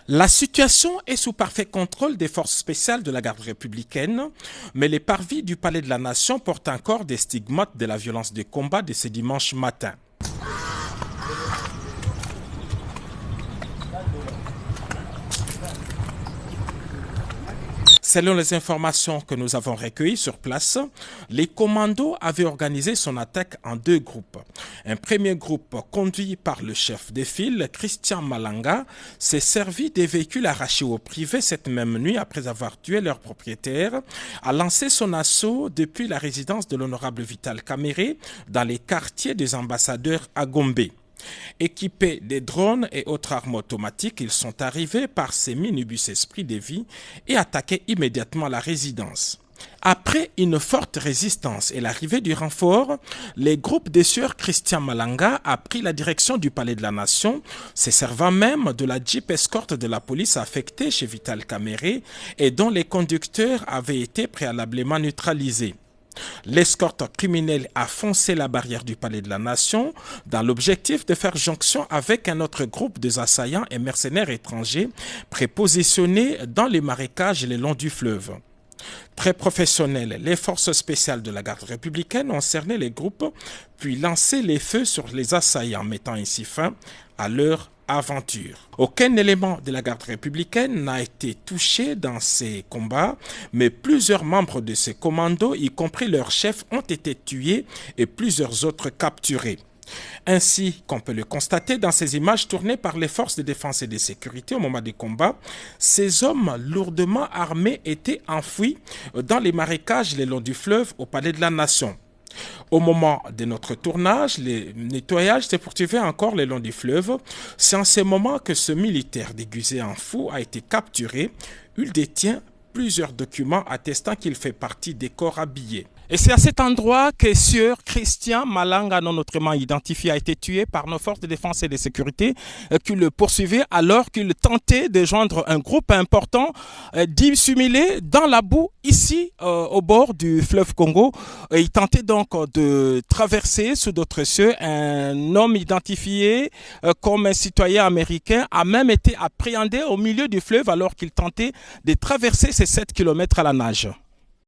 La situation est sous parfait contrôle des forces spéciales de la garde républicaine, mais les parvis du Palais de la Nation portent encore des stigmates de la violence des combats de ce dimanche matin. Selon les informations que nous avons recueillies sur place, les commandos avaient organisé son attaque en deux groupes. Un premier groupe, conduit par le chef de file, Christian Malanga, s'est servi des véhicules arrachés au privé cette même nuit après avoir tué leur propriétaire, a lancé son assaut depuis la résidence de l'honorable Vital Kamerhe dans les quartiers des ambassadeurs à Gombe. Équipés des drones et autres armes automatiques, ils sont arrivés par ces minibus Esprit de Vie et attaqué immédiatement la résidence. Après une forte résistance et l'arrivée du renfort, les groupes des sieurs Christian Malanga a pris la direction du Palais de la Nation, se servant même de la Jeep escorte de la police affectée chez Vital Kamerhe et dont les conducteurs avaient été préalablement neutralisés. L'escorte criminelle a foncé la barrière du Palais de la Nation dans l'objectif de faire jonction avec un autre groupe des assaillants et mercenaires étrangers prépositionnés dans les marécages le long du fleuve. Très professionnels, les forces spéciales de la garde républicaine ont cerné les groupes puis lancé les feux sur les assaillants, mettant ainsi fin à leur aventure. Aucun élément de la garde républicaine n'a été touché dans ces combats, mais plusieurs membres de ces commandos, y compris leurs chefs, ont été tués et plusieurs autres capturés. Ainsi qu'on peut le constater dans ces images tournées par les forces de défense et de sécurité au moment des combats, ces hommes lourdement armés étaient enfouis dans les marécages le long du fleuve au Palais de la Nation. Au moment de notre tournage, le nettoyage s'est poursuivi encore le long du fleuve. C'est en ce moment que ce militaire déguisé en fou a été capturé. Il détient plusieurs documents attestant qu'il fait partie des corps habillés. Et c'est à cet endroit que sieur Christian Malanga, non autrement identifié, a été tué par nos forces de défense et de sécurité qui le poursuivaient alors qu'il tentait de joindre un groupe important dissimulé dans la boue ici au bord du fleuve Congo. Il tentait donc de traverser sous d'autres cieux. Un homme identifié comme un citoyen américain a même été appréhendé au milieu du fleuve alors qu'il tentait de traverser ces 7 km à la nage.